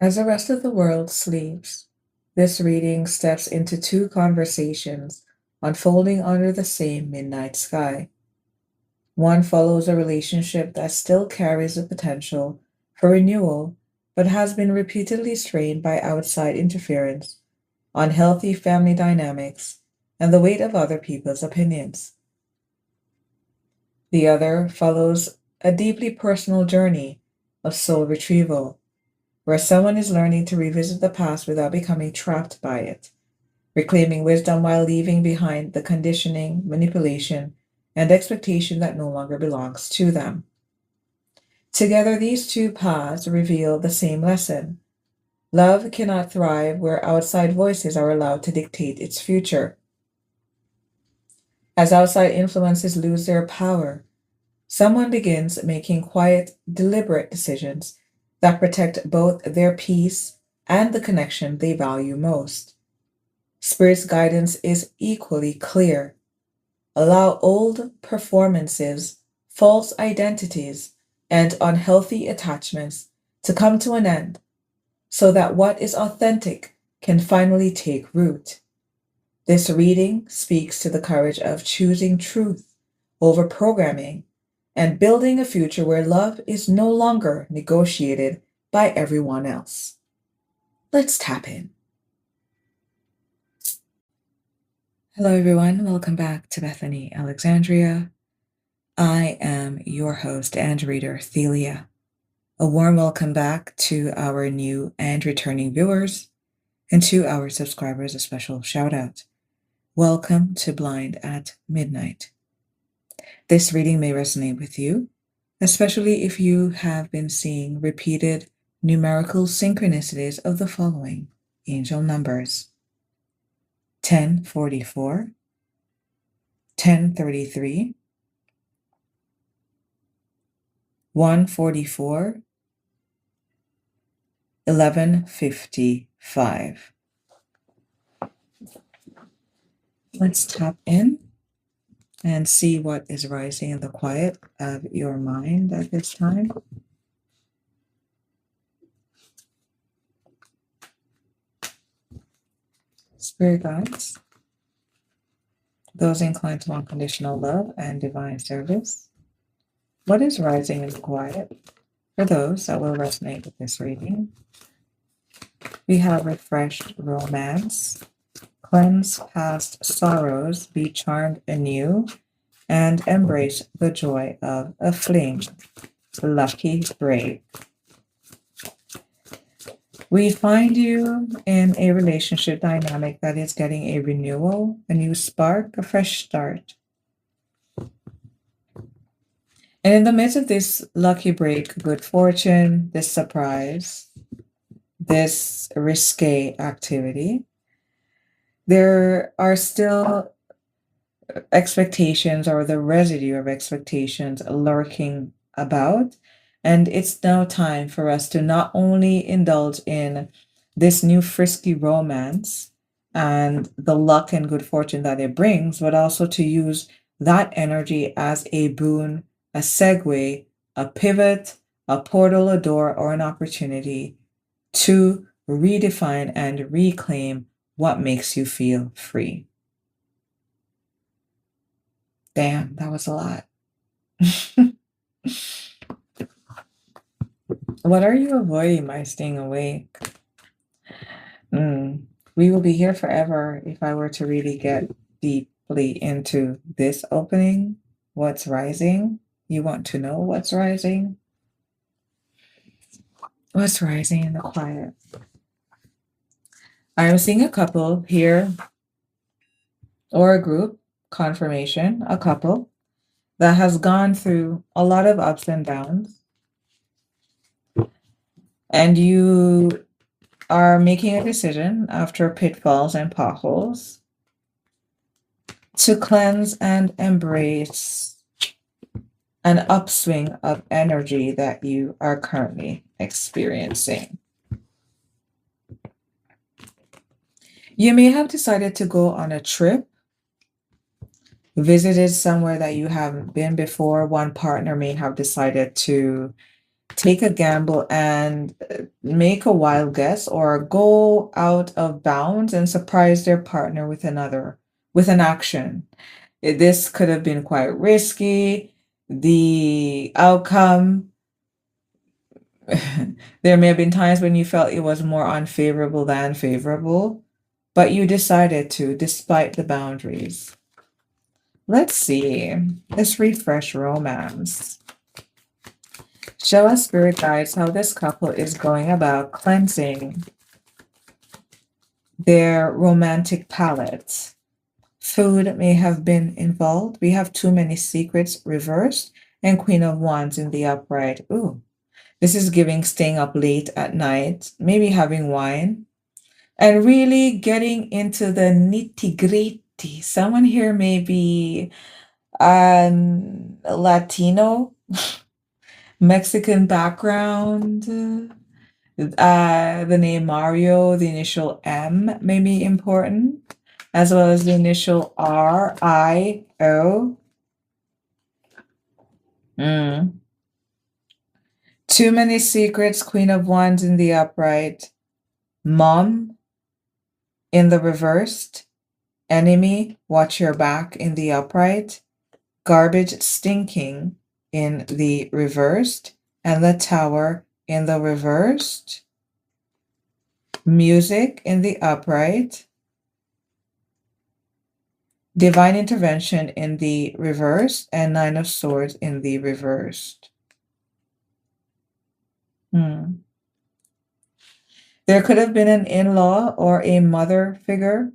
As the rest of the world sleeps, this reading steps into two conversations unfolding under the same midnight sky. One follows a relationship that still carries the potential for renewal, but has been repeatedly strained by outside interference, unhealthy family dynamics, and the weight of other people's opinions. The other follows a deeply personal journey of soul retrieval, where someone is learning to revisit the past without becoming trapped by it, reclaiming wisdom while leaving behind the conditioning, manipulation, and expectation that no longer belongs to them. Together, these two paths reveal the same lesson. Love cannot thrive where outside voices are allowed to dictate its future. As outside influences lose their power, someone begins making quiet, deliberate decisions that protect both their peace and the connection they value most. Spirit's guidance is equally clear. Allow old performances, false identities, and unhealthy attachments to come to an end so that what is authentic can finally take root. This reading speaks to the courage of choosing truth over programming and building a future where love is no longer negotiated by everyone else. Let's tap in. Hello, everyone. Welcome back to Bethany Alexandria. I am your host and reader, Thelia. A warm welcome back to our new and returning viewers, and to our subscribers, a special shout out. Welcome to Blind at Midnight. This reading may resonate with you, especially if you have been seeing repeated numerical synchronicities of the following angel numbers: 1044, 1033, 144, 1155. Let's tap in and see what is rising in the quiet of your mind at this time. Spirit guides, those inclined to unconditional love and divine service, what is rising in the quiet for those that will resonate with this reading? We have refreshed romance, cleanse past sorrows, be charmed anew, and embrace the joy of a fling, lucky break. We find you in a relationship dynamic that is getting a renewal, a new spark, a fresh start. And in the midst of this lucky break, good fortune, this surprise, this risque activity, there are still expectations or the residue of expectations lurking about. And it's now time for us to not only indulge in this new frisky romance and the luck and good fortune that it brings, but also to use that energy as a boon, a segue, a pivot, a portal, a door, or an opportunity to redefine and reclaim what makes you feel free. Damn, that was a lot. What are you avoiding by staying awake? We will be here forever if I were to really get deeply into this opening. What's rising? You want to know what's rising? What's rising in the quiet? I'm seeing a couple here, or a group, confirmation, a couple that has gone through a lot of ups and downs. And you are making a decision after pitfalls and potholes to cleanse and embrace an upswing of energy that you are currently experiencing. You may have decided to go on a trip, visited somewhere that you haven't been before. One partner may have decided to take a gamble and make a wild guess or go out of bounds and surprise their partner with with an action. This could have been quite risky. The outcome, there may have been times when you felt it was more unfavorable than favorable, but you decided to, despite the boundaries. Let's see. Let's refresh romance. Show us, spirit guides, how this couple is going about cleansing their romantic palette. Food may have been involved. We have too many secrets reversed and Queen of Wands in the upright. Ooh, this is giving staying up late at night, maybe having wine, and really getting into the nitty-gritty. Someone here may be Latino, Mexican background. The name Mario, the initial M may be important, as well as the initial R-I-O. Too many secrets, Queen of Wands in the upright, Mom in the reversed, Enemy, watch your back in the upright, Garbage stinking in the reversed, and the Tower in the reversed, Music in the upright, Divine intervention in the reversed, and Nine of Swords in the reversed. There could have been an in-law or a mother figure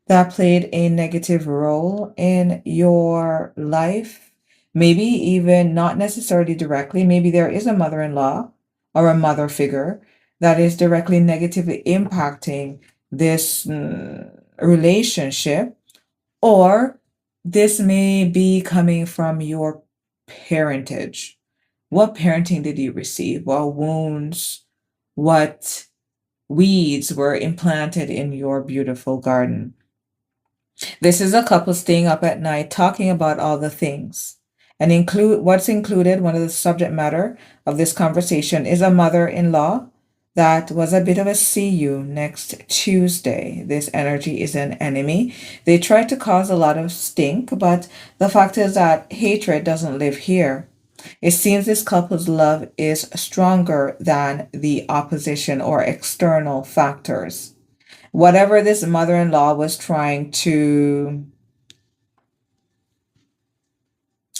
that played a negative role in your life. Maybe even not necessarily directly. Maybe there is a mother-in-law or a mother figure that is directly negatively impacting this relationship. Or this may be coming from your parentage. What parenting did you receive? What wounds, what weeds were implanted in your beautiful garden? This is a couple staying up at night talking about all the things. And what's included, one of the subject matter of this conversation is a mother-in-law that was a bit of a see you next Tuesday. This energy is an enemy. They tried to cause a lot of stink, but the fact is that hatred doesn't live here. It seems this couple's love is stronger than the opposition or external factors. Whatever this mother-in-law was trying to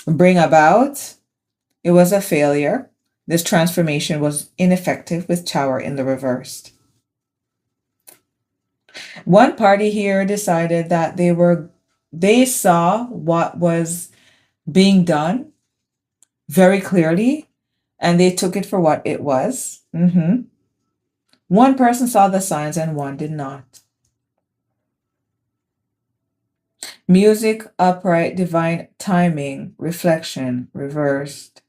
bring about, it was a failure. This transformation was ineffective with Tower in the reversed. One party here decided that they saw what was being done very clearly, and they took it for what it was. One person saw the signs and one did not. Music, upright, divine timing, reflection, reversed.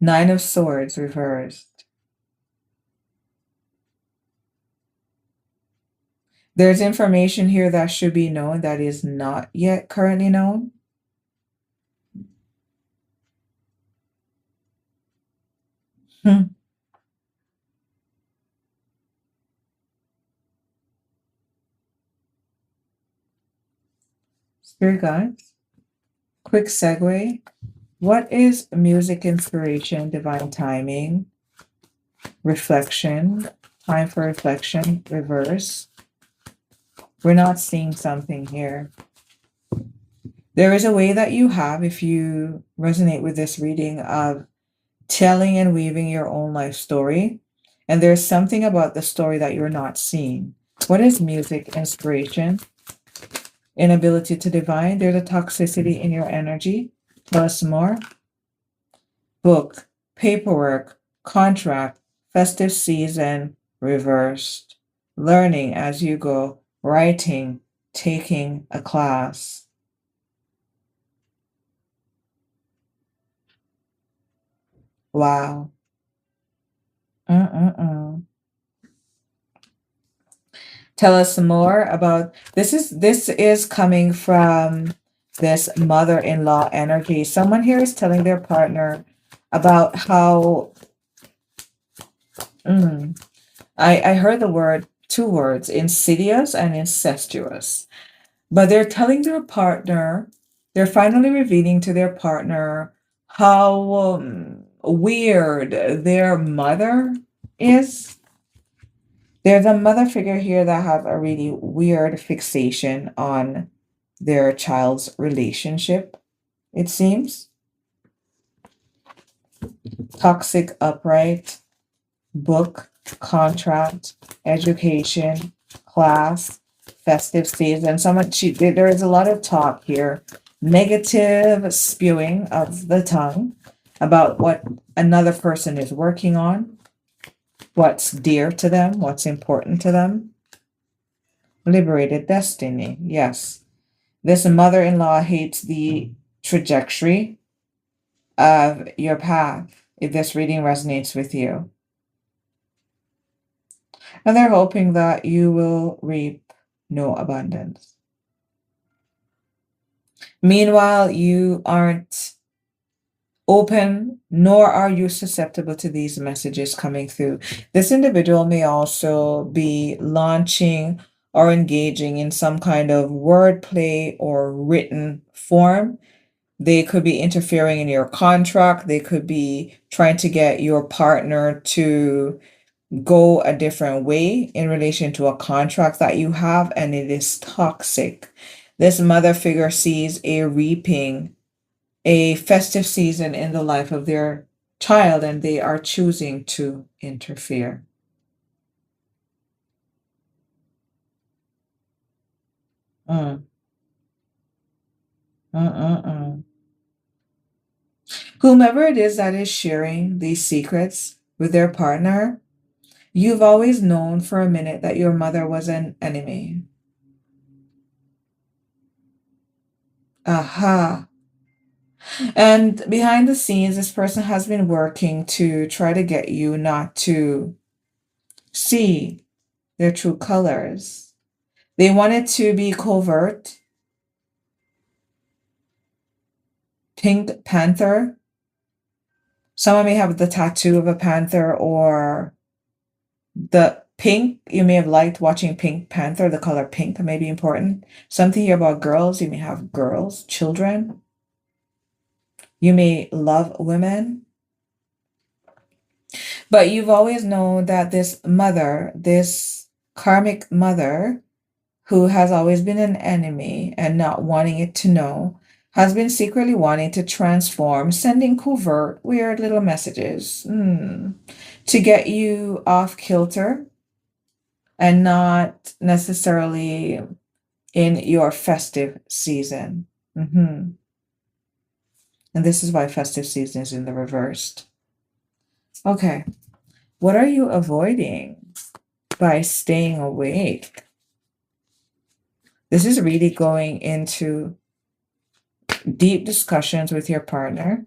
Nine of Swords, reversed. There's information here that should be known that is not yet currently known. Spirit guides, quick segue. What is music inspiration, divine timing, reflection, time for reflection, reverse? We're not seeing something here. There is a way that you have, if you resonate with this reading, of telling and weaving your own life story. And there's something about the story that you're not seeing. What is music inspiration? Inability to divine. There's a toxicity in your energy. Tell us more. Book, paperwork, contract, festive season, reversed. Learning as you go, writing, taking a class. Wow. Tell us more about this is coming from this mother-in-law energy. Someone here is telling their partner about how I heard the word, two words, insidious and incestuous. But they're telling their partner, they're finally revealing to their partner how weird their mother is. There's a mother figure here that has a really weird fixation on their child's relationship, it seems. Toxic upright, book, contract, education, class, festive season. There is a lot of talk here, negative spewing of the tongue about what another person is working on, what's dear to them, what's important to them. Liberated destiny, yes. This mother-in-law hates the trajectory of your path, if this reading resonates with you. And they're hoping that you will reap no abundance. Meanwhile, you aren't open, nor are you susceptible to these messages coming through. This individual may also be launching or engaging in some kind of wordplay or written form. They could be interfering in your contract. They could be trying to get your partner to go a different way in relation to a contract that you have, and it is toxic. This mother figure sees a festive season in the life of their child, and they are choosing to interfere. Mm. Mm-mm-mm. Whomever it is that is sharing these secrets with their partner, you've always known for a minute that your mother was an enemy. Aha. And behind the scenes, this person has been working to try to get you not to see their true colors. They want it to be covert. Pink Panther. Someone may have the tattoo of a panther, or the pink. You may have liked watching Pink Panther. The color pink may be important. Something here about girls. You may have girls, children. You may love women. But you've always known that this mother, this karmic mother, who has always been an enemy and not wanting it to know, has been secretly wanting to transform, sending covert, weird little messages to get you off kilter and not necessarily in your festive season. And this is why festive season is in the reversed. Okay. What are you avoiding by staying awake? This is really going into deep discussions with your partner.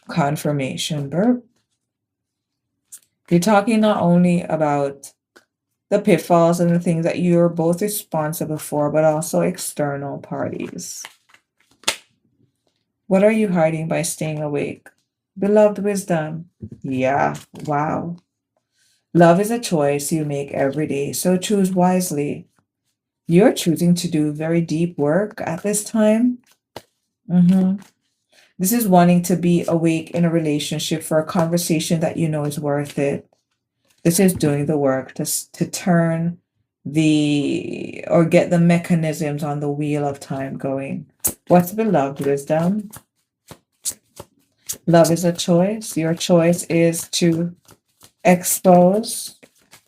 Confirmation burp. You're talking not only about the pitfalls and the things that you're both responsible for, but also external parties. What are you hiding by staying awake? Beloved wisdom. Yeah, wow. Love is a choice you make every day, so choose wisely. You're choosing to do very deep work at this time. This is wanting to be awake in a relationship for a conversation that you know is worth it. This is doing the work to turn or get the mechanisms on the wheel of time going. What's beloved wisdom? Love is a choice. Your choice is to expose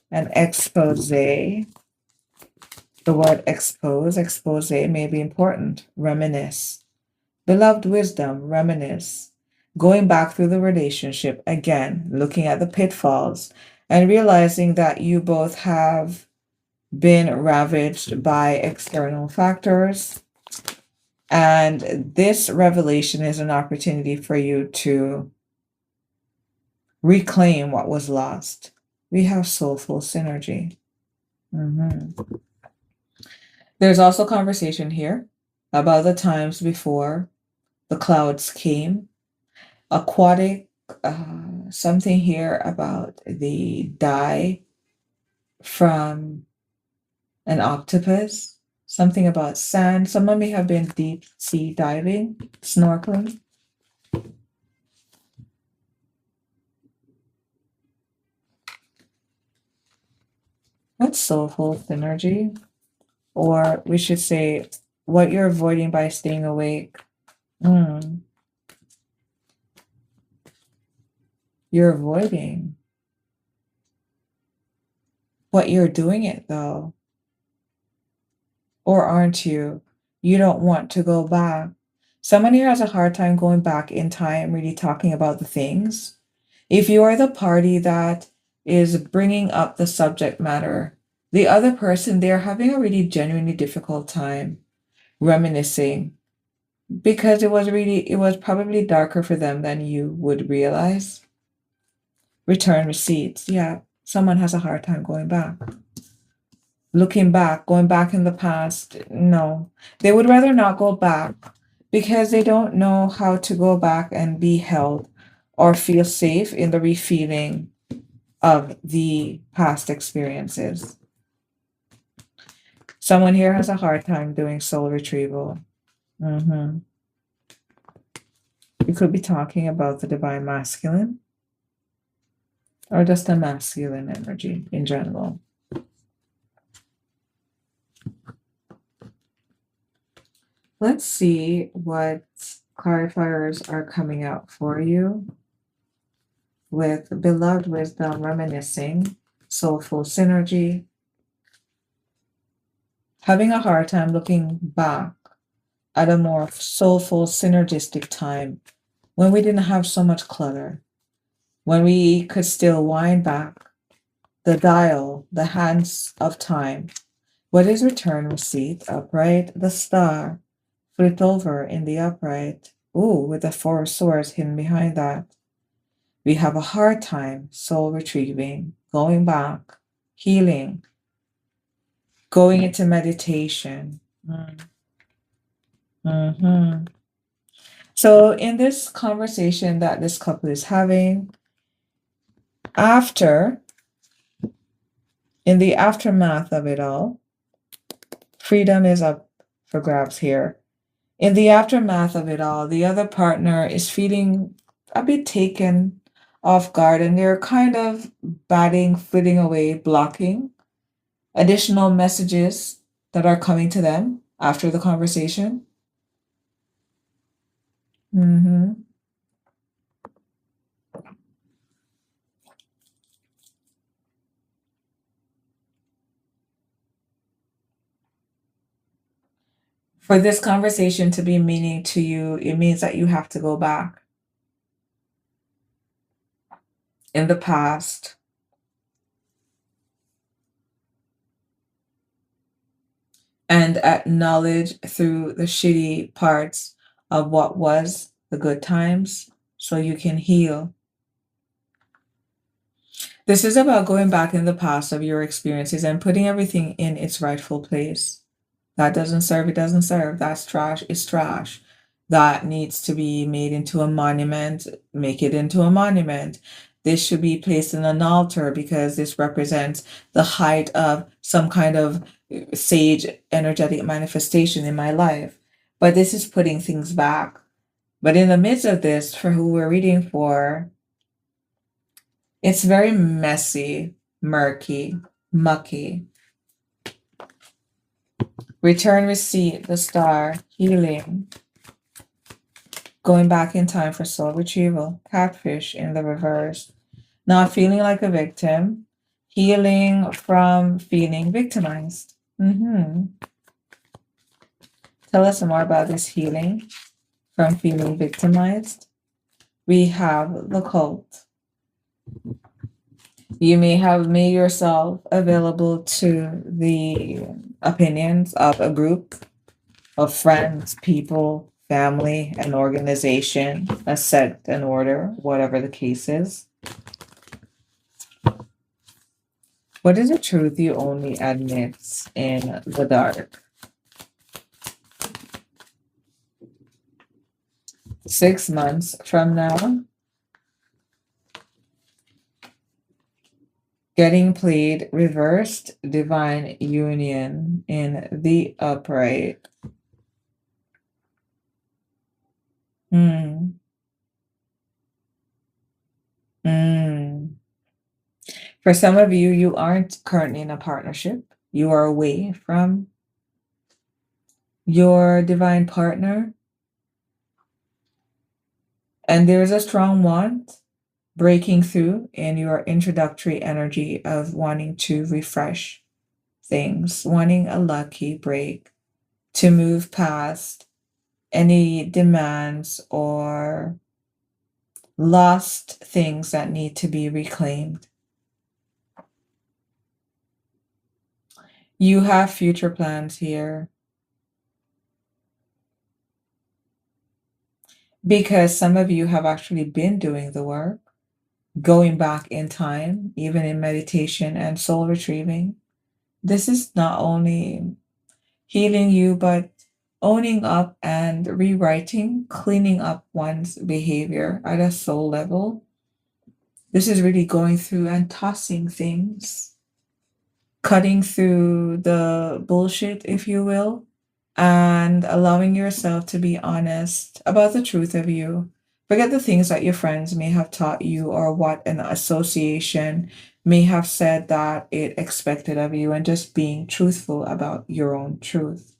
and expose. The word expose may be important. Reminisce. Beloved wisdom, reminisce. Going back through the relationship again, looking at the pitfalls and realizing that you both have been ravaged by external factors. And this revelation is an opportunity for you to reclaim what was lost. We have soulful synergy. There's also conversation here about the times before the clouds came. Aquatic, something here about the dye from an octopus, something about sand. Someone may have been deep sea diving, snorkeling. What's soulful synergy? Or we should say what you're avoiding by staying awake. You're avoiding. What you're doing it though. Or aren't you? You don't want to go back. Someone here has a hard time going back in time, really talking about the things. If you are the party that is bringing up the subject matter, the other person, they're having a really genuinely difficult time reminiscing because it was probably darker for them than you would realize. Return receipts. Yeah, someone has a hard time going back. Looking back, going back in the past, no. They would rather not go back because they don't know how to go back and be held or feel safe in the refeeling of the past experiences. Someone here has a hard time doing soul retrieval. We could be talking about the divine masculine or just the masculine energy in general. Let's see what clarifiers are coming out for you with beloved wisdom, reminiscing, soulful synergy, having a hard time looking back at a more soulful, synergistic time when we didn't have so much clutter, when we could still wind back the dial, the hands of time. What is return receipt? Upright, the star, flipped over in the upright. Ooh, with the four of swords hidden behind that. We have a hard time soul retrieving, going back, healing, going into meditation. So in this conversation that this couple is having, in the aftermath of it all, freedom is up for grabs here. In the aftermath of it all, the other partner is feeling a bit taken off guard and they're kind of batting, flitting away, blocking additional messages that are coming to them after the conversation. For this conversation to be meaning to you, it means that you have to go back in the past and acknowledge through the shitty parts of what was the good times so you can heal. This is about going back in the past of your experiences and putting everything in its rightful place. That doesn't serve, it doesn't serve. That's trash, it's trash. That needs to be made into a monument, make it into a monument. This should be placed in an altar because this represents the height of some kind of sage energetic manifestation in my life. But this is putting things back. But in the midst of this, for who we're reading for, it's very messy, murky, mucky. Return receipt, the star, healing. Going back in time for soul retrieval, catfish in the reverse. Not feeling like a victim, healing from feeling victimized. Tell us more about this healing from feeling victimized. We have the cult. You may have made yourself available to the opinions of a group of friends, people, family, an organization, a sect, an order, whatever the case is. What is the truth you only admit in the dark? 6 months from now, getting played reversed divine union in the upright. Mm. Mm. For some of you, you aren't currently in a partnership. You are away from your divine partner. And there is a strong want breaking through in your introductory energy of wanting to refresh things, wanting a lucky break, to move past any demands or lost things that need to be reclaimed. You have future plans here because some of you have actually been doing the work, going back in time, even in meditation and soul retrieving. This is not only healing you, but owning up and rewriting, cleaning up one's behavior at a soul level. This is really going through and tossing things, cutting through the bullshit, if you will, and allowing yourself to be honest about the truth of you. Forget the things that your friends may have taught you or what an association may have said that it expected of you, and just being truthful about your own truth.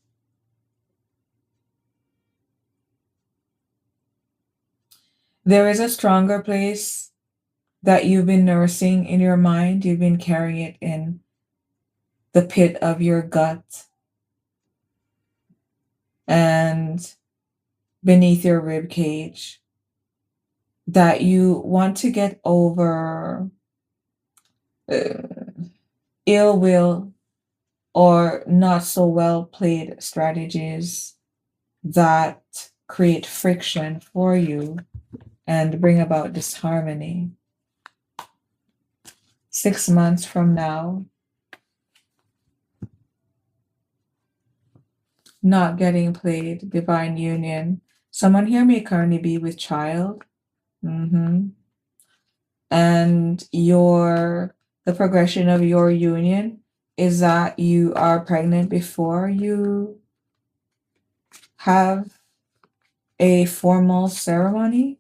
There is a stronger place that you've been nursing in your mind. You've been carrying it in the pit of your gut and beneath your rib cage, that you want to get over uh, ill will or not so well played strategies that create friction for you and bring about disharmony. 6 months from now, not getting played, divine union. Someone here may currently be with child. And the progression of your union is that you are pregnant before you have a formal ceremony.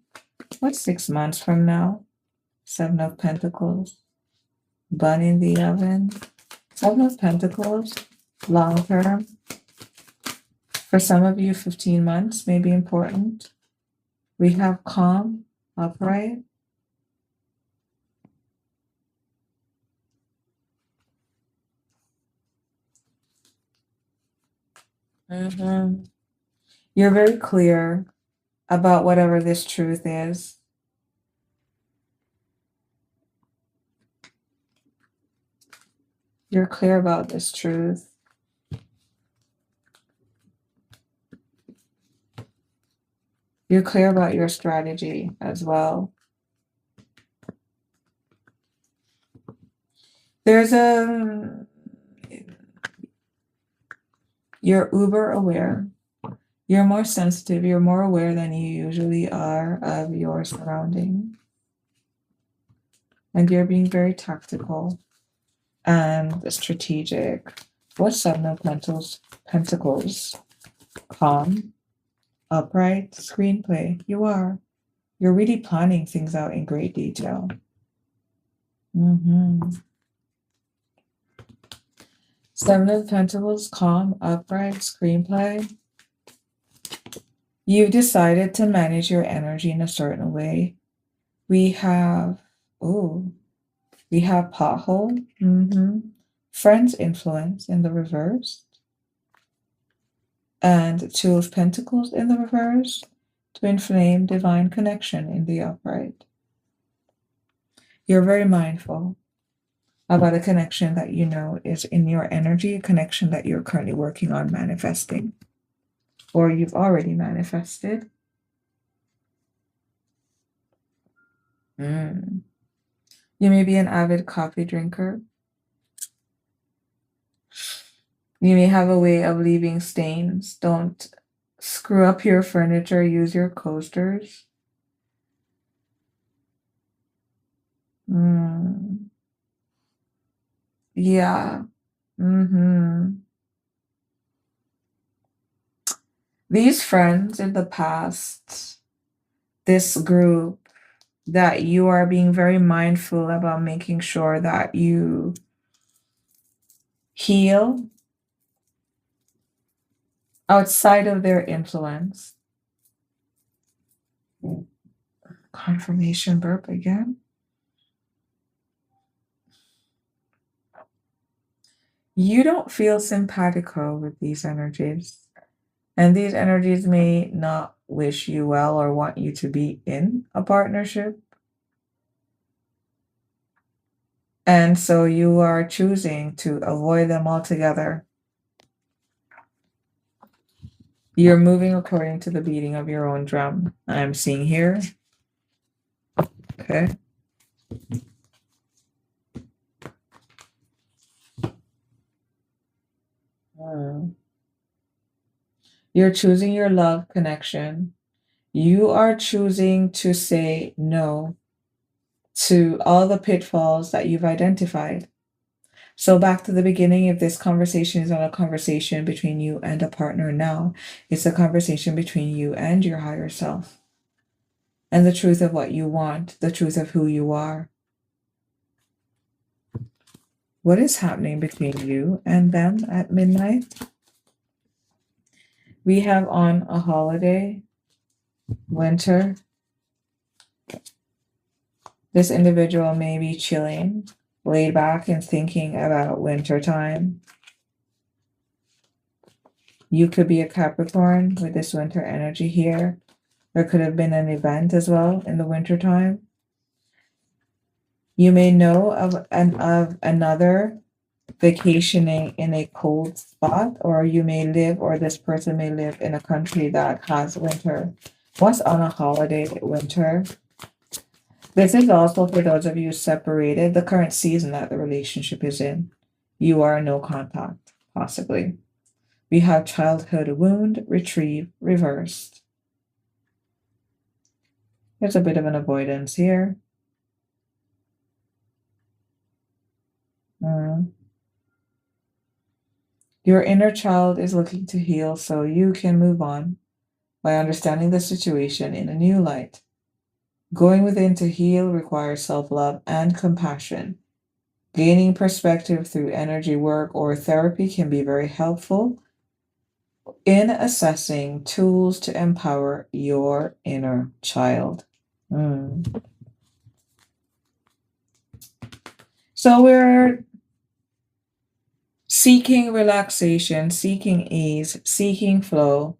What's 6 months from now? 7 of Pentacles, bun in the oven. 7 of Pentacles, long term. For some of you, 15 months may be important. We have calm, upright. You're very clear about whatever this truth is. You're clear about this truth. You're clear about your strategy as well. You're uber aware. You're more sensitive. You're more aware than you usually are of your surroundings. And you're being very tactical and strategic. What's 7 of Pentacles? Calm, upright, screenplay. You're really planning things out in great detail. 7 of Pentacles, calm, upright, screenplay. You've decided to manage your energy in a certain way. We have pothole. Friends influence in the reverse. And 2 of Pentacles in the reverse. Twin flame, divine connection in the upright. You're very mindful about a connection that you know is in your energy, a connection that you're currently working on manifesting, or you've already manifested. You may be an avid coffee drinker. You may have a way of leaving stains. Don't Screw up your furniture, use your coasters. Yeah. These friends in the past, this group, that you are being very mindful about making sure that you heal outside of their influence. Confirmation burp again. You don't feel simpatico with these energies. And these energies may not wish you well or want you to be in a partnership. And so you are choosing to avoid them altogether. You're moving according to the beating of your own drum. I'm seeing here. Okay. You're choosing your love connection. You are choosing to say no to all the pitfalls that you've identified. So back to the beginning, if this conversation is not a conversation between you and a partner now, it's a conversation between you and your higher self. And the truth of what you want, the truth of who you are. What is happening between you and them at midnight? We have on a holiday, winter. This individual may be chilling, laid back and thinking about winter time. You could be a Capricorn with this winter energy here. There could have been an event as well in the winter time. You may know of another vacationing in a cold spot, or you may live, or this person may live in a country that has winter. What's on a holiday winter? This is also for those of you separated, the current season that the relationship is in. You are no contact, possibly. We have childhood wound, retrieve, reversed. There's a bit of an avoidance here. Your inner child is looking to heal so you can move on by understanding the situation in a new light. Going within to heal requires self-love and compassion. Gaining perspective through energy work or therapy can be very helpful in assessing tools to empower your inner child. So we're seeking relaxation, seeking ease, seeking flow,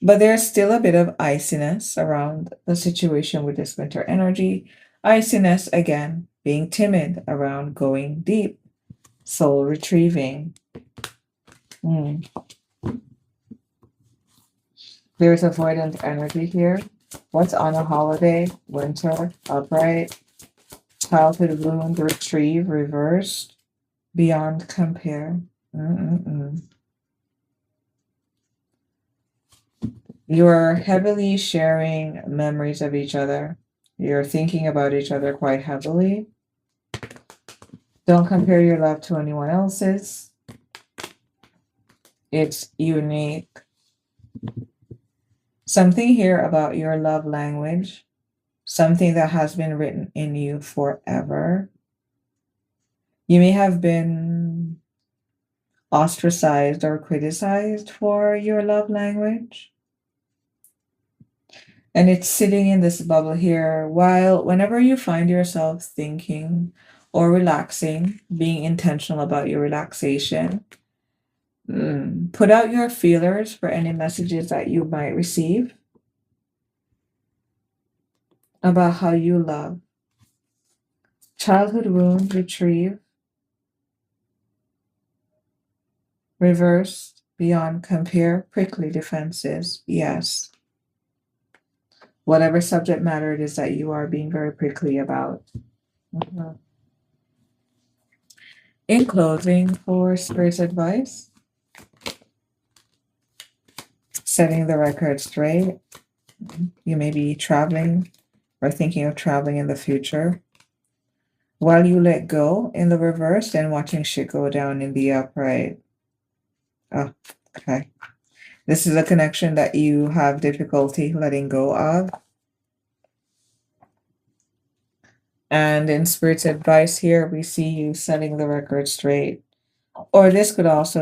but there's still a bit of iciness around the situation with this winter energy. Iciness, again, being timid around going deep, soul retrieving. There's avoidant energy here. What's on a holiday? Winter, upright, childhood wound, retrieve, reversed, beyond compare. You're heavily sharing memories of each other. You're thinking about each other quite heavily. Don't compare your love to anyone else's. It's unique. Something here about your love language, something that has been written in you forever. You may have been ostracized or criticized for your love language. And it's sitting in this bubble here whenever you find yourself thinking or relaxing, being intentional about your relaxation, put out your feelers for any messages that you might receive about how you love. Childhood wound, retrieve, reversed, beyond compare, prickly defenses. Yes. Whatever subject matter it is that you are being very prickly about. In closing, for spirit's advice, setting the record straight. You may be traveling or thinking of traveling in the future. While you let go in the reverse and watching shit go down in the upright. Oh, okay. This is a connection that you have difficulty letting go of. And in Spirit's advice here, we see you setting the record straight. Or this could also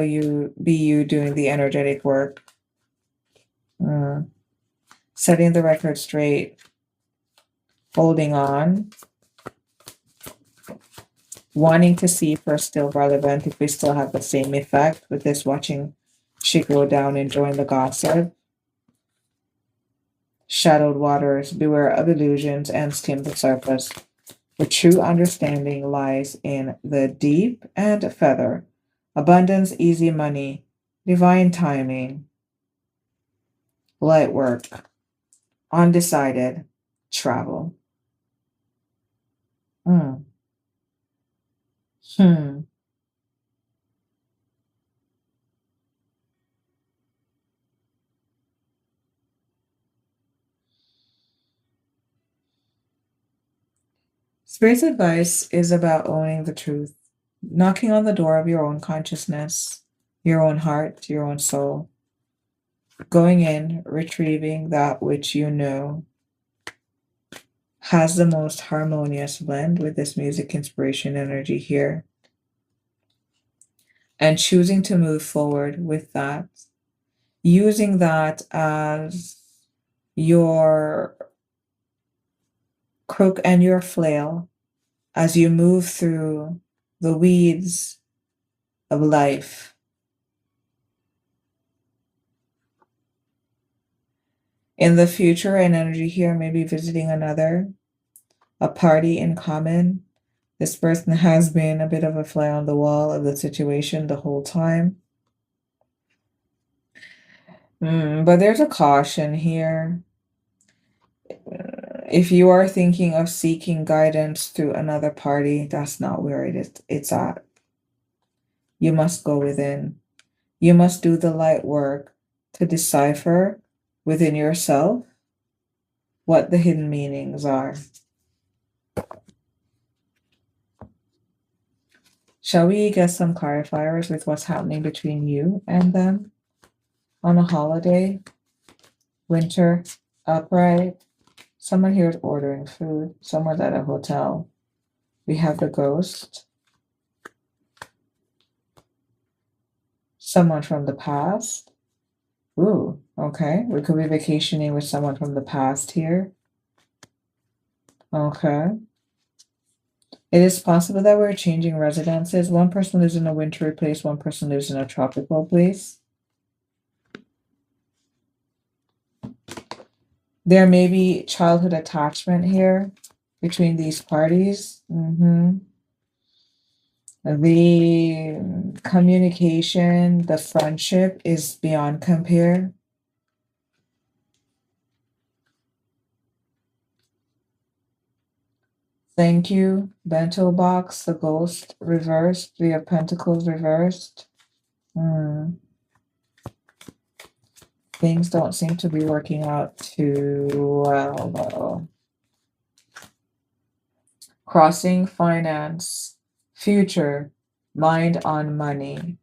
be you doing the energetic work. Setting the record straight. Holding on. Wanting to see if we're still relevant, if we still have the same effect with this watching shit go down, enjoying the gossip. Shadowed waters, beware of illusions and skim the surface. The true understanding lies in the deep and feather. Abundance, easy money, divine timing, light work, undecided, travel. Spirit's advice is about owning the truth, knocking on the door of your own consciousness, your own heart, your own soul, going in, retrieving that which you know has the most harmonious blend with this music inspiration energy here, and choosing to move forward with that, using that as your crook and your flail as you move through the weeds of life. In the future, an energy here may be visiting a party in common. This person has been a bit of a fly on the wall of the situation the whole time. But there's a caution here. If you are thinking of seeking guidance through another party, that's not where it's at. You must go within. You must do the light work to decipher within yourself what the hidden meanings are. Shall we get some clarifiers with what's happening between you and them on a holiday? Winter, upright. Someone here is ordering food. Someone's at a hotel. We have the ghost. Someone from the past. Ooh, okay. We could be vacationing with someone from the past here. Okay. It is possible that we're changing residences. One person lives in a wintry place, one person lives in a tropical place. There may be childhood attachment here between these parties. The communication, the friendship is beyond compare. Thank you. Bento box, the ghost reversed, Three of Pentacles reversed. Things don't seem to be working out too well, though. Crossing finance, future, mind on money,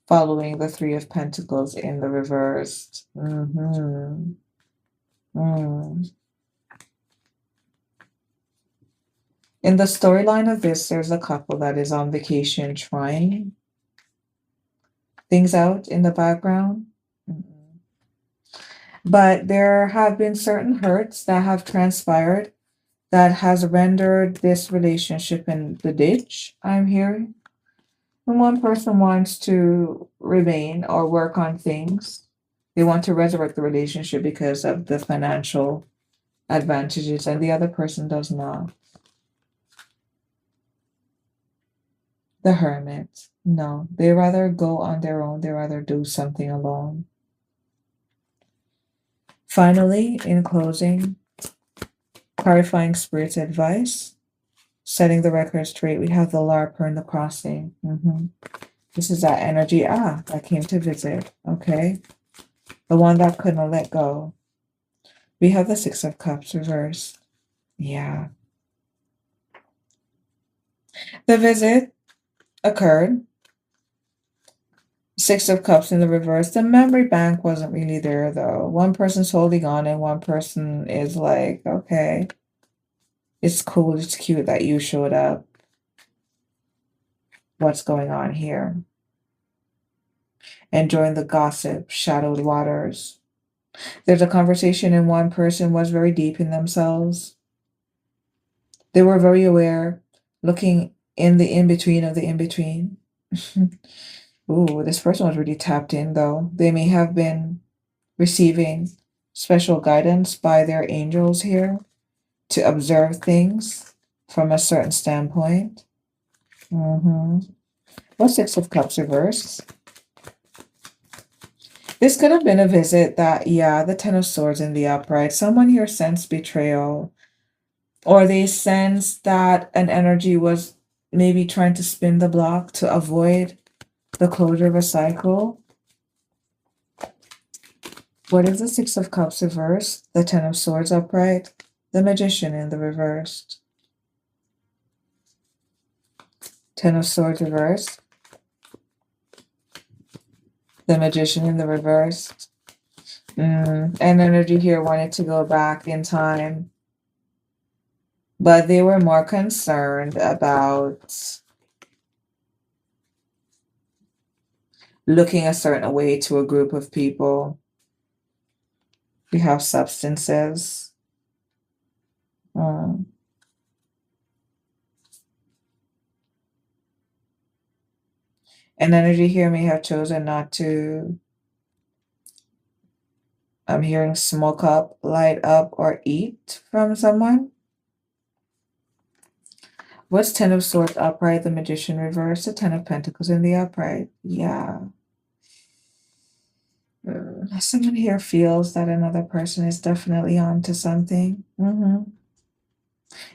following the Three of Pentacles in the reversed. In the storyline of this, there's a couple that is on vacation trying things out in the background. But there have been certain hurts that have transpired that has rendered this relationship in the ditch, I'm hearing. And one person wants to remain or work on things. They want to resurrect the relationship because of the financial advantages, and the other person does not. The Hermit. No, they rather go on their own. They rather do something alone. Finally, in closing, clarifying Spirit's advice, setting the record straight, we have the Larper and the Crossing. This is that energy, that came to visit, okay? the one that couldn't let go. We have the Six of Cups reversed. Yeah. The visit occurred. Six of Cups in the reverse. The memory bank wasn't really there, though. One person's holding on and one person is like, okay, it's cool, it's cute that you showed up. What's going on here? Enjoying the gossip, shadowed waters. There's a conversation and one person was very deep in themselves. They were very aware, looking in the in-between of the in-between. Ooh, this person was really tapped in, though. They may have been receiving special guidance by their angels here to observe things from a certain standpoint. What's Six of Cups reversed? This could have been a visit that, yeah, the Ten of Swords in the upright. Someone here sensed betrayal, or they sensed that an energy was maybe trying to spin the block to avoid the closure of a cycle. What is the Six of Cups reversed? The Ten of Swords upright. The Magician in the reversed. Ten of Swords reversed. The Magician in the reversed. And energy here wanted to go back in time. But they were more concerned about looking a certain way to a group of people. We have substances. And energy here may have chosen not to, I'm hearing smoke up, light up, or eat from someone. What's Ten of Swords upright? The Magician reversed. The Ten of Pentacles in the upright. Yeah. Someone here feels that another person is definitely onto something.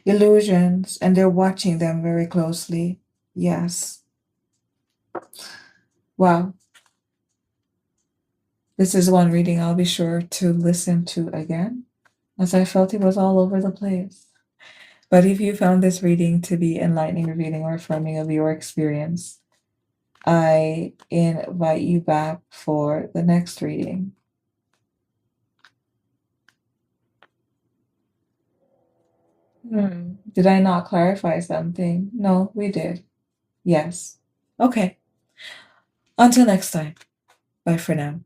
Illusions, and they're watching them very closely. Yes. Wow. This is one reading I'll be sure to listen to again, as I felt it was all over the place. But if you found this reading to be enlightening, revealing, or affirming of your experience, I invite you back for the next reading. Did I not clarify something? No, we did. Yes. Okay. Until next time. Bye for now.